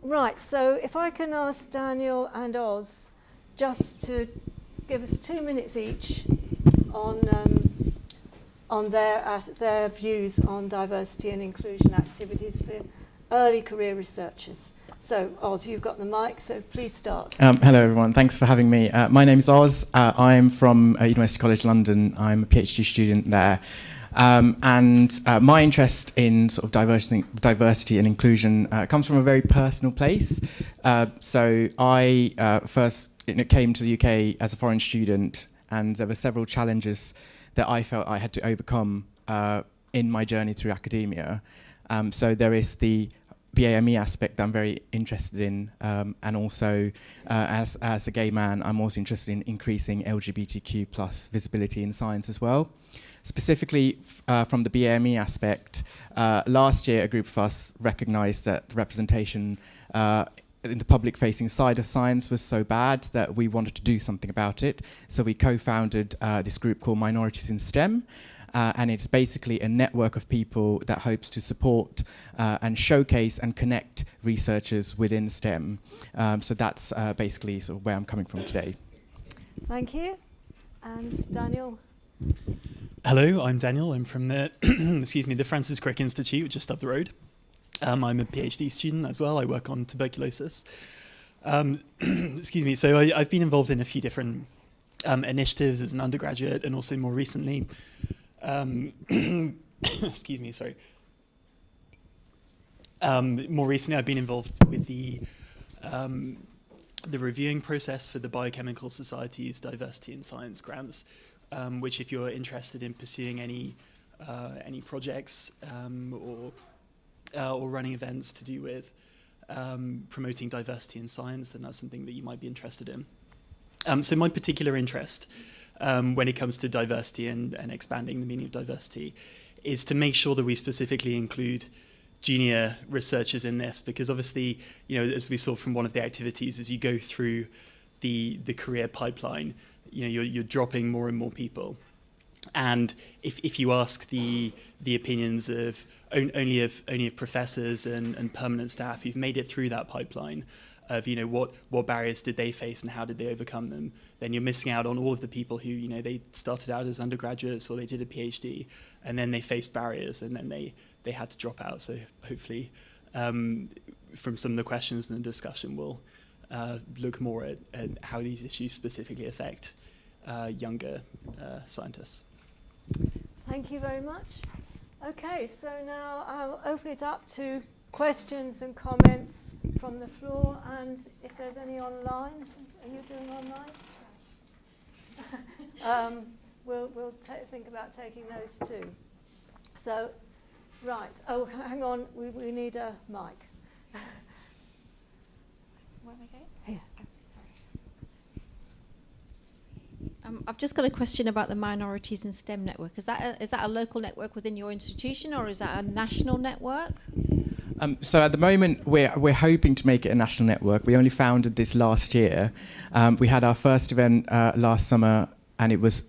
Right, so if I can ask Daniel and Oz just to give us 2 minutes each on their views on diversity and inclusion activities for early career researchers. So, Oz, you've got the mic, so please start. Hello, everyone. Thanks for having me. My name's Oz. I'm from University College London. I'm a PhD student there. My interest in sort of diversity and inclusion comes from a very personal place. So I first came to the UK as a foreign student, and there were several challenges that I felt I had to overcome in my journey through academia. So there is the BAME aspect that I'm very interested in, and also as a gay man, I'm also interested in increasing LGBTQ plus visibility in science as well. Specifically from the BAME aspect, last year a group of us recognised that representation in the public-facing side of science was so bad that we wanted to do something about it. So we co-founded this group called Minorities in STEM, and it's basically a network of people that hopes to support and showcase and connect researchers within STEM. So that's basically sort of where I'm coming from today. Thank you. And Daniel? Hello, I'm Daniel. I'm from the the Francis Crick Institute, just up the road. I'm a PhD student as well. I work on tuberculosis. So I've been involved in a few different initiatives as an undergraduate, and also more recently, more recently I've been involved with the reviewing process for the Biochemical Society's Diversity in Science grants, which, if you're interested in pursuing any projects or running events to do with promoting diversity in science, then that's something that you might be interested in. So my particular interest when it comes to diversity and expanding the meaning of diversity is to make sure that we specifically include junior researchers in this, because obviously, as we saw from one of the activities, as you go through the career pipeline, you're dropping more and more people. And if you ask the opinions of only of professors and permanent staff who've made it through that pipeline, of what barriers did they face and how did they overcome them, then you're missing out on all of the people who they started out as undergraduates or they did a PhD and then they faced barriers and then they had to drop out. So hopefully from some of the questions in the discussion we'll look more at how these issues specifically affect younger scientists. Thank you very much. Okay, so now I'll open it up to questions and comments from the floor, and if there's any online. Are you doing online? We'll think about taking those too. So, right. Oh, hang on. We need a mic. Where am I going? Here. Oh, sorry. I've just got a question about the Minorities in STEM network. Is that a local network within your institution, or is that a national network? So at the moment, we're hoping to make it a national network. We only founded this last year. We had our first event last summer, and it was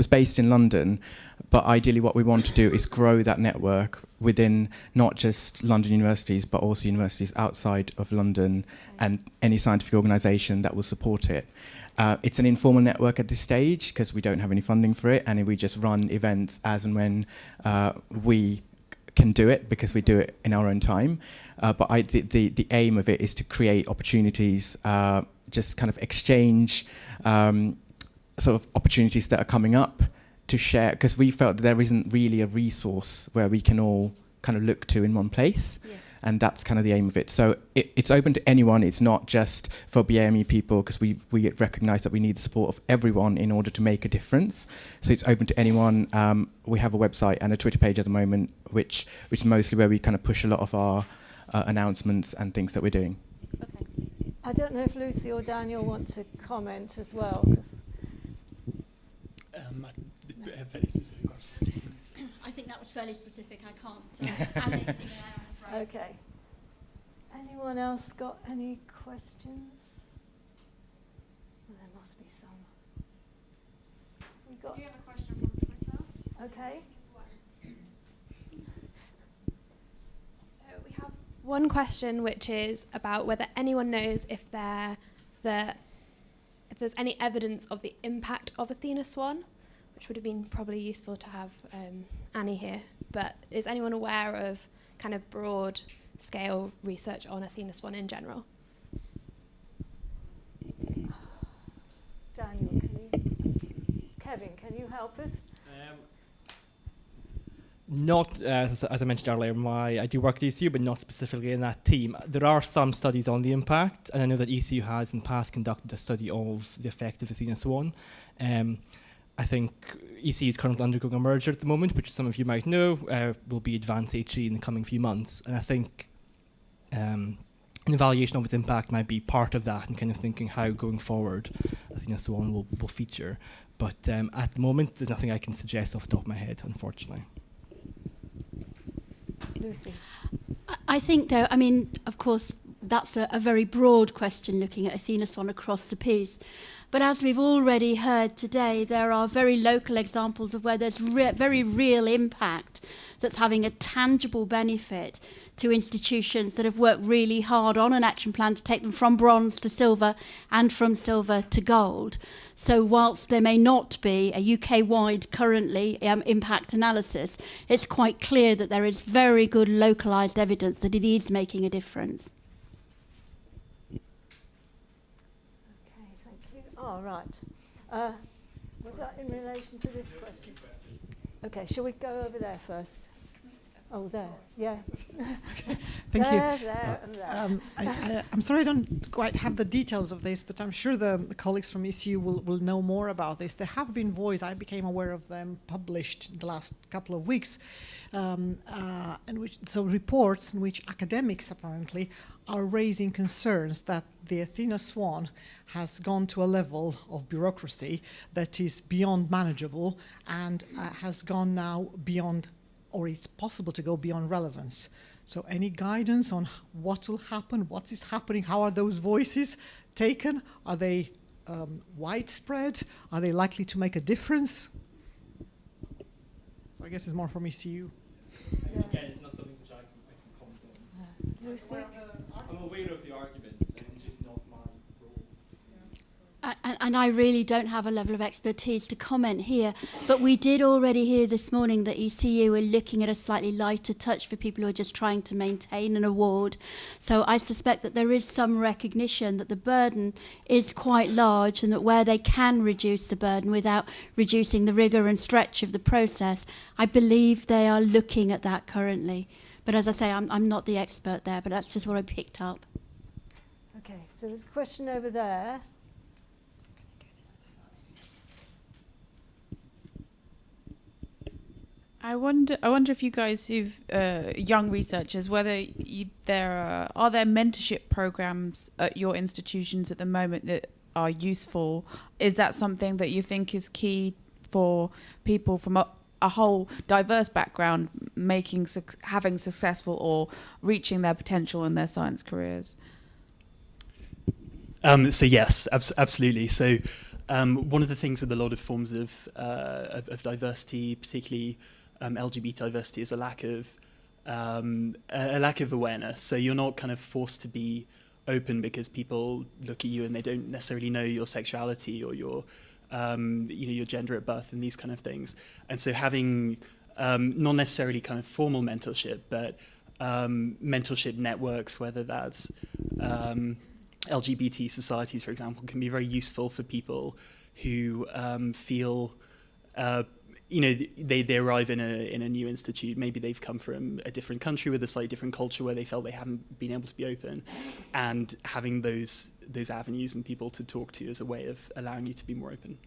based in London. But ideally, what we want to do is grow that network within not just London universities, but also universities outside of London and any scientific organisation that will support it. It's an informal network at this stage because we don't have any funding for it, and we just run events as and when we can do it, because we do it in our own time. But the aim of it is to create opportunities, just kind of exchange sort of opportunities that are coming up to share, because we felt that there isn't really a resource where we can all kind of look to in one place. Yes. And that's kind of the aim of it. So it's open to anyone. It's not just for BAME people, because we recognise that we need the support of everyone in order to make a difference. So it's open to anyone. We have a website and a Twitter page at the moment, which is mostly where we kind of push a lot of our announcements and things that we're doing. Okay. I don't know if Lucy or Daniel want to comment as well, because a fairly specific question. I think that was fairly specific. I can't add anything there, I'm afraid. Okay. Anyone else got any questions? Well, there must be some. Do you have a question from Twitter? Okay. So we have one question, which is about whether anyone knows if there's any evidence of the impact of Athena SWAN, which would have been probably useful to have Annie here. But is anyone aware of kind of broad scale research on Athena SWAN in general? Daniel, Kevin, can you help us? Not, as I mentioned earlier, I do work at ECU, but not specifically in that team. There are some studies on the impact, and I know that ECU has in the past conducted a study of the effect of Athena SWAN. I think ECU is currently undergoing a merger at the moment, which some of you might know will be Advanced HE in the coming few months. And I think an evaluation of its impact might be part of that, and kind of thinking how going forward Athena SWAN will feature. But at the moment, there's nothing I can suggest off the top of my head, unfortunately. Lucy. I think, though, I mean, of course, that's a very broad question looking at Athena SWAN across the piece. But as we've already heard today, there are very local examples of where there's very real impact that's having a tangible benefit to institutions that have worked really hard on an action plan to take them from bronze to silver and from silver to gold. So whilst there may not be a UK-wide currently impact analysis, it's quite clear that there is very good localised evidence that it is making a difference. Oh, right. Was that in relation to this question? Okay, shall we go over there first? Oh, there, yeah. Thank you. There, and there. I'm sorry I don't quite have the details of this, but I'm sure the colleagues from ECU will know more about this. There have been voices, I became aware of them, published in the last couple of weeks, so reports in which academics apparently are raising concerns that the Athena SWAN has gone to a level of bureaucracy that is beyond manageable and has gone now beyond, or it's possible to go beyond relevance. So any guidance on what will happen, what is happening, how are those voices taken? Are they widespread? Are they likely to make a difference? So I guess it's more from ECU. Yeah. Again, it's not something which I can comment on. Lucy? I'm aware of the arguments, and it's just not my role. And I really don't have a level of expertise to comment here, but we did already hear this morning that ECU are looking at a slightly lighter touch for people who are just trying to maintain an award. So I suspect that there is some recognition that the burden is quite large, and that where they can reduce the burden without reducing the rigour and stretch of the process, I believe they are looking at that currently. But as I say, I'm not the expert there, but that's just what I picked up. Okay, so there's a question over there. I wonder if you guys who've young researchers, whether are there mentorship programs at your institutions at the moment that are useful? Is that something that you think is key for people from a whole diverse background having successful or reaching their potential in their science careers? So yes, absolutely. So one of the things with a lot of forms of diversity, particularly LGBT diversity, is a lack of awareness. So you're not kind of forced to be open because people look at you and they don't necessarily know your sexuality or your gender at birth and these kind of things. And so having not necessarily kind of formal mentorship, but mentorship networks, whether that's LGBT societies, for example, can be very useful for people who feel, they arrive in a new institute. Maybe they've come from a different country with a slightly different culture where they felt they haven't been able to be open, and having those avenues and people to talk to is a way of allowing you to be more open.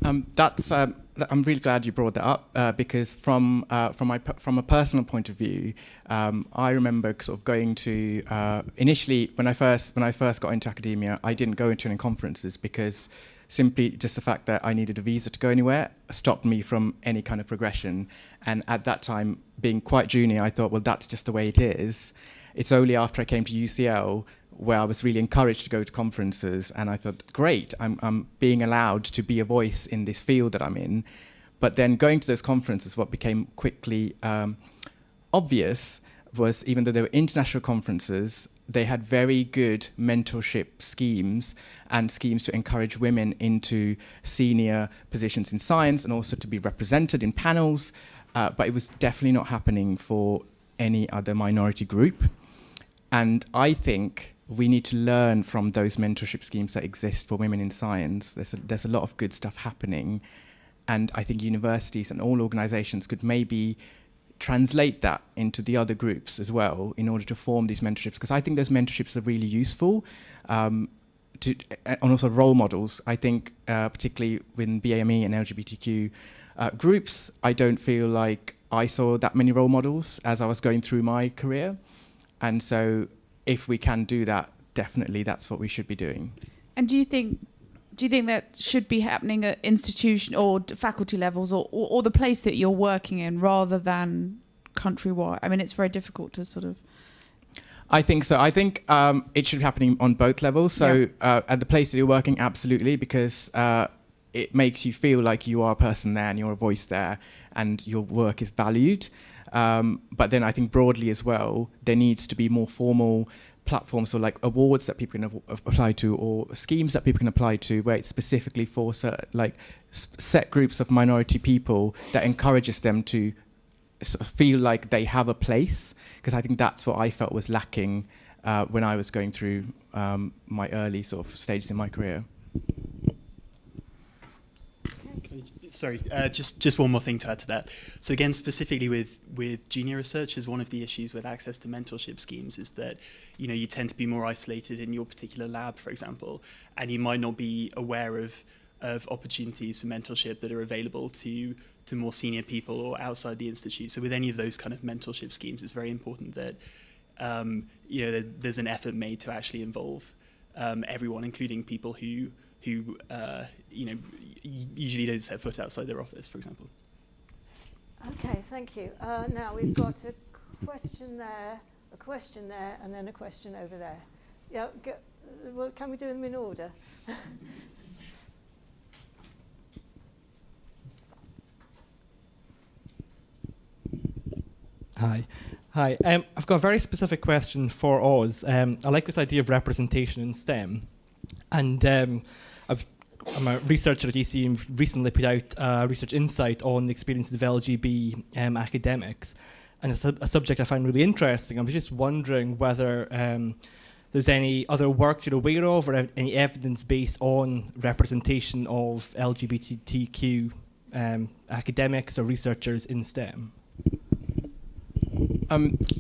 I'm really glad you brought that up because from a personal point of view, I remember sort of going to initially when I first got into academia, I didn't go into any conferences because simply just the fact that I needed a visa to go anywhere stopped me from any kind of progression. And at that time, being quite junior, I thought, well, that's just the way it is. It's only after I came to UCL where I was really encouraged to go to conferences, and I thought, great, I'm being allowed to be a voice in this field that I'm in. But then going to those conferences, what became quickly obvious was, even though there were international conferences, they had very good mentorship schemes and schemes to encourage women into senior positions in science and also to be represented in panels. But it was definitely not happening for any other minority group. And I think we need to learn from those mentorship schemes that exist for women in science. There's a lot of good stuff happening. And I think universities and all organizations could maybe translate that into the other groups as well in order to form these mentorships, because I think those mentorships are really useful, and also role models. I think particularly within BAME and LGBTQ groups, I don't feel like I saw that many role models as I was going through my career. And so if we can do that, definitely that's what we should be doing. And do you think that should be happening at institution or faculty levels, or the place that you're working in, rather than countrywide? I mean, it's very difficult to sort of... I think so. I think it should be happening on both levels. So at the place that you're working, absolutely, because it makes you feel like you are a person there and you're a voice there and your work is valued. But then I think broadly as well, there needs to be more formal platforms, so like awards that people can apply to, or schemes that people can apply to, where it's specifically for set groups of minority people that encourages them to sort of feel like they have a place, because I think that's what I felt was lacking when I was going through my early sort of stages in my career. Sorry, just one more thing to add to that. So again, specifically with junior researchers, one of the issues with access to mentorship schemes is that, you know, you tend to be more isolated in your particular lab, for example, and you might not be aware of opportunities for mentorship that are available to more senior people or outside the institute. So with any of those kind of mentorship schemes, it's very important that there's an effort made to actually involve everyone, including people who usually don't set foot outside their office, for example. Okay, thank you. Now we've got a question there, and then a question over there. Yeah, well, can we do them in order? Hi. I've got a very specific question for Oz. I like this idea of representation in STEM. And I'm a researcher at EC and recently put out a research insight on the experiences of LGB academics. And it's a subject I find really interesting. I'm just wondering whether there's any other work you're aware of, or any evidence based on representation of LGBTQ academics or researchers in STEM.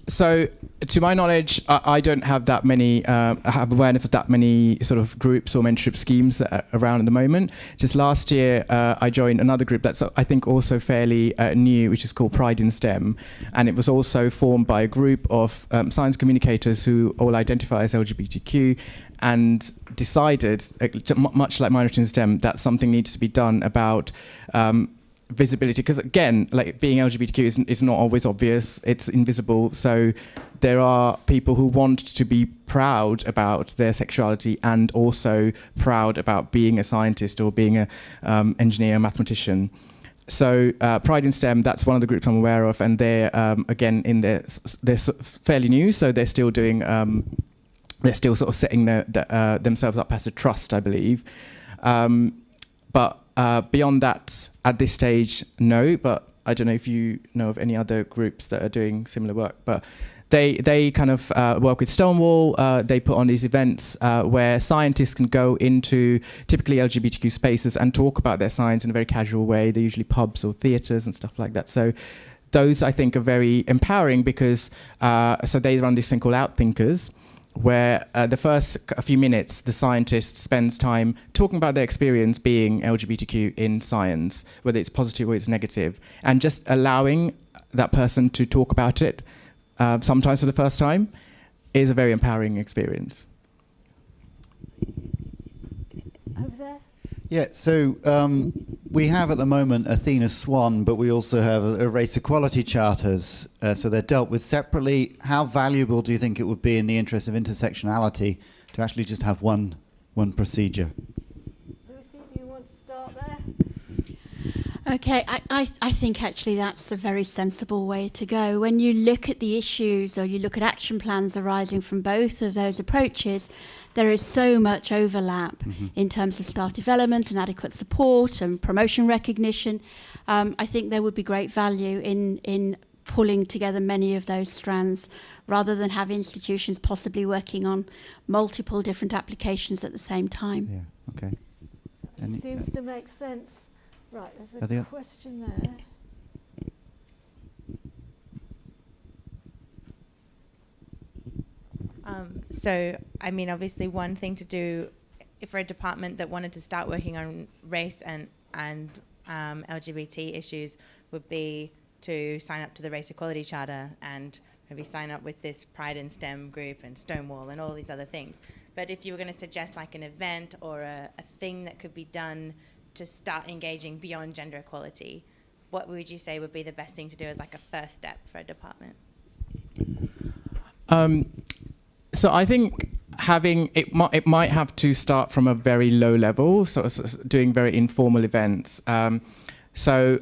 So, to my knowledge, I don't have that many, have awareness of that many sort of groups or mentorship schemes that are around at the moment. Just last year, I joined another group that's, I think, also fairly new, which is called Pride in STEM. And it was also formed by a group of science communicators who all identify as LGBTQ, and decided, much like Minority in STEM, that something needs to be done about visibility, because again, like being LGBTQ is not always obvious, it's invisible. So there are people who want to be proud about their sexuality and also proud about being a scientist or being a engineer, mathematician. So Pride in STEM, that's one of the groups I'm aware of, and they're again they're fairly new, so they're still doing they're still sort of setting themselves up as a trust, I believe. But beyond that, at this stage, no. But I don't know if you know of any other groups that are doing similar work. But they kind of work with Stonewall. They put on these events where scientists can go into typically LGBTQ spaces and talk about their science in a very casual way. They're usually pubs or theatres and stuff like that. So those, I think, are very empowering, because so they run this thing called Outthinkers, where the first few minutes the scientist spends time talking about their experience being LGBTQ in science, whether it's positive or it's negative, and just allowing that person to talk about it, sometimes for the first time, is a very empowering experience. Over there? Yeah, so we have at the moment Athena SWAN, but we also have a race equality charters, so they're dealt with separately. How valuable do you think it would be in the interest of intersectionality to actually just have one procedure? Lucy, do you want to start there? Okay, I think actually that's a very sensible way to go. When you look at the issues or you look at action plans arising from both of those approaches, there is so much overlap in terms of staff development and adequate support and promotion recognition. I think there would be great value in pulling together many of those strands rather than have institutions possibly working on multiple different applications at the same time. Yeah, okay. It seems to make sense. Right, there's a question there. So, I mean, obviously one thing to do for a department that wanted to start working on race and LGBT issues would be to sign up to the Race Equality Charter and maybe sign up with this Pride in STEM group and Stonewall and all these other things. But if you were going to suggest like an event or a thing that could be done to start engaging beyond gender equality, what would you say would be the best thing to do as like a first step for a department? So I think having it might have to start from a very low level, so doing very informal events. So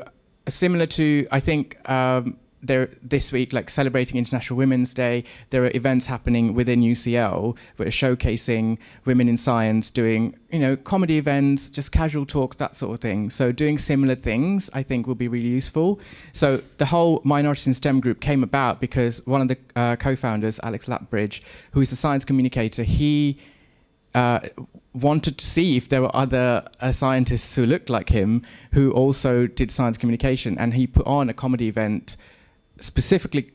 similar to, I think, there this week, like celebrating International Women's Day, there are events happening within UCL that are showcasing women in science, doing, comedy events, just casual talks, that sort of thing. So doing similar things, I think, will be really useful. So the whole Minorities in STEM group came about because one of the co-founders, Alex Lapbridge, who is a science communicator, he wanted to see if there were other scientists who looked like him who also did science communication, and he put on a comedy event specifically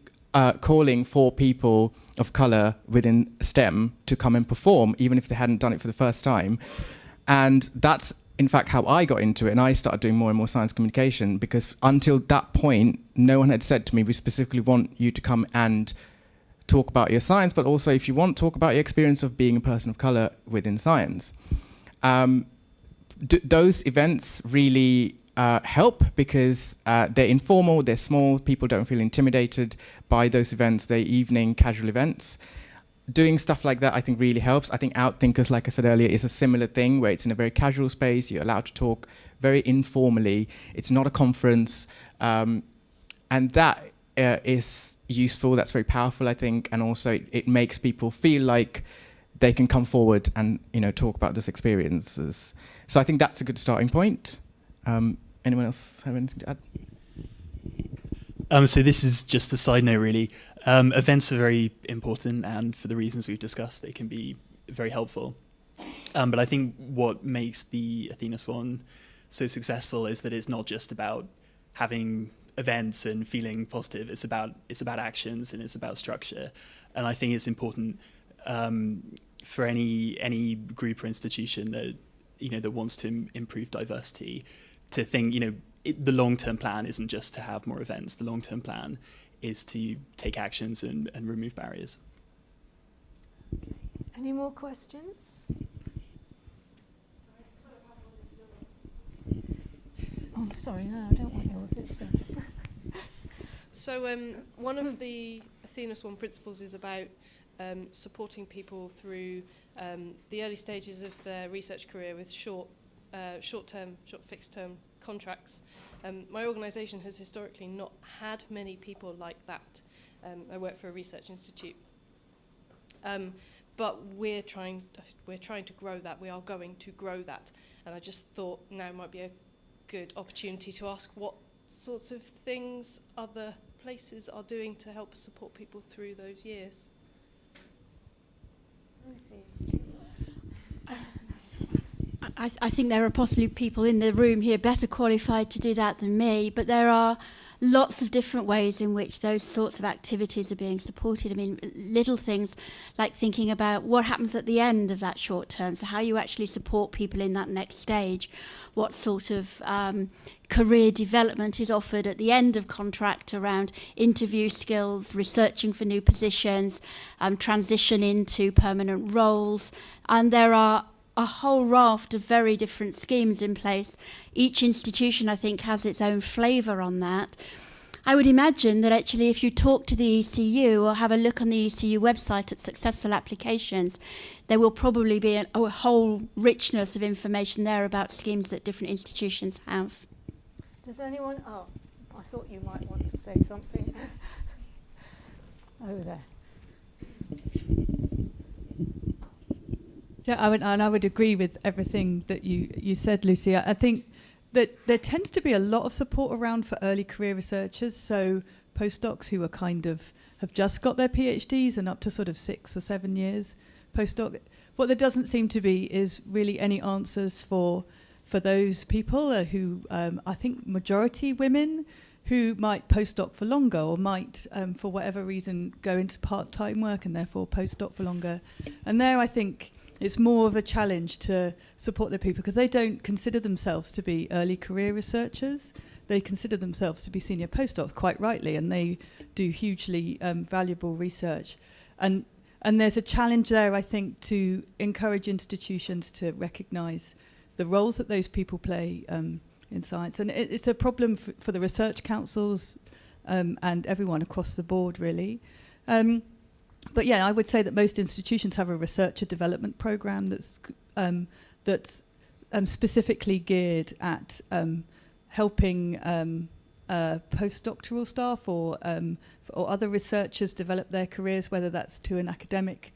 calling for people of color within STEM to come and perform, even if they hadn't done it for the first time. And that's, in fact, how I got into it, and I started doing more and more science communication, because until that point, no one had said to me, we specifically want you to come and talk about your science, but also, if you want, talk about your experience of being a person of color within science. Those events really help because they're informal, they're small, people don't feel intimidated by those events, they're evening casual events. Doing stuff like that, I think, really helps. I think Outthinkers, like I said earlier, is a similar thing where it's in a very casual space, you're allowed to talk very informally, it's not a conference, and that is useful, that's very powerful, I think, and also it makes people feel like they can come forward and talk about those experiences. So I think that's a good starting point. Anyone else have anything to add? So this is just a side note, really. Events are very important, and for the reasons we've discussed, they can be very helpful. But I think what makes the Athena SWAN so successful is that it's not just about having events and feeling positive. It's about actions, and it's about structure. And I think it's important for any group or institution that wants to improve diversity to think, the long-term plan isn't just to have more events. The long-term plan is to take actions and remove barriers. Okay. Any more questions? Oh, sorry, no, I don't want yours. It's So one of the Athena SWAN principles is about supporting people through the early stages of their research career with short fixed-term contracts. My organisation has historically not had many people like that. I work for a research institute, but we're trying to grow that. We are going to grow that, and I just thought now might be a good opportunity to ask what sorts of things other places are doing to help support people through those years. Let me see. I think there are possibly people in the room here better qualified to do that than me, but there are lots of different ways in which those sorts of activities are being supported. I mean, little things like thinking about what happens at the end of that short term, so how you actually support people in that next stage, what sort of career development is offered at the end of contract around interview skills, researching for new positions, transition into permanent roles, and there are a whole raft of very different schemes in place. Each institution, I think, has its own flavour on that. I would imagine that actually if you talk to the ECU or have a look on the ECU website at successful applications, there will probably be a whole richness of information there about schemes that different institutions have. Does anyone? Oh, I thought you might want to say something. Over there. Yeah, I would agree with everything that you said, Lucy. I think that there tends to be a lot of support around for early career researchers, so postdocs who are have just got their PhDs and up to sort of 6 or 7 years postdoc. What there doesn't seem to be is really any answers for those people who I think majority women who might postdoc for longer or might, for whatever reason, go into part-time work and therefore postdoc for longer. And there I think it's more of a challenge to support the people because they don't consider themselves to be early career researchers. They consider themselves to be senior postdocs, quite rightly, and they do hugely valuable research. And there's a challenge there, I think, to encourage institutions to recognise the roles that those people play in science. And it's a problem for the research councils and everyone across the board, really. But yeah, I would say that most institutions have a researcher development program that's specifically geared at helping postdoctoral staff or other researchers develop their careers, whether that's to an academic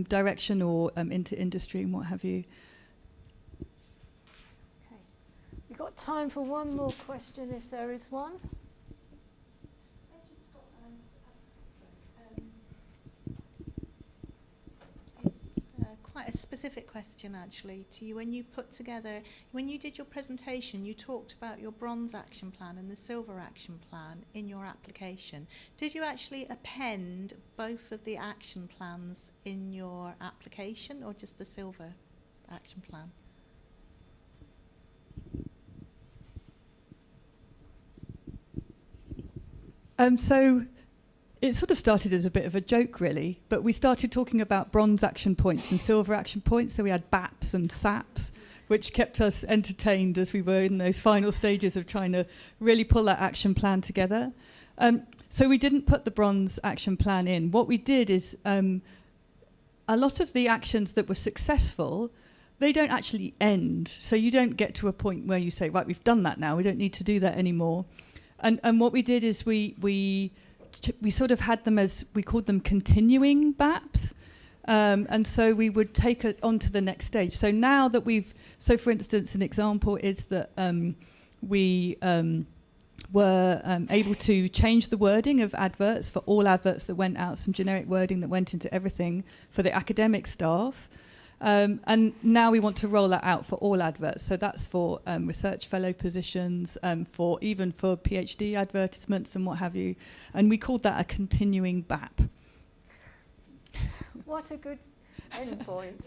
direction or into industry and what have you. Okay. We've got time for one more question if there is one. Quite a specific question actually to you. When you did your presentation, you talked about your bronze action plan and the silver action plan in your application. Did you actually append both of the action plans in your application or just the silver action plan? So it sort of started as a bit of a joke, really, but we started talking about bronze action points and silver action points, so we had BAPs and SAPs, which kept us entertained as we were in those final stages of trying to really pull that action plan together. So we didn't put the bronze action plan in. What we did is a lot of the actions that were successful, they don't actually end, so you don't get to a point where you say, right, we've done that now, we don't need to do that anymore. And what we did is we sort of had them as, we called them continuing BAPs. And so we would take it on to the next stage. So now that so for instance, an example is that we were able to change the wording of adverts for all adverts that went out, some generic wording that went into everything for the academic staff. And now we want to roll that out for all adverts. So that's for research fellow positions, even for PhD advertisements and what have you. And we called that a continuing BAP. What a good end point.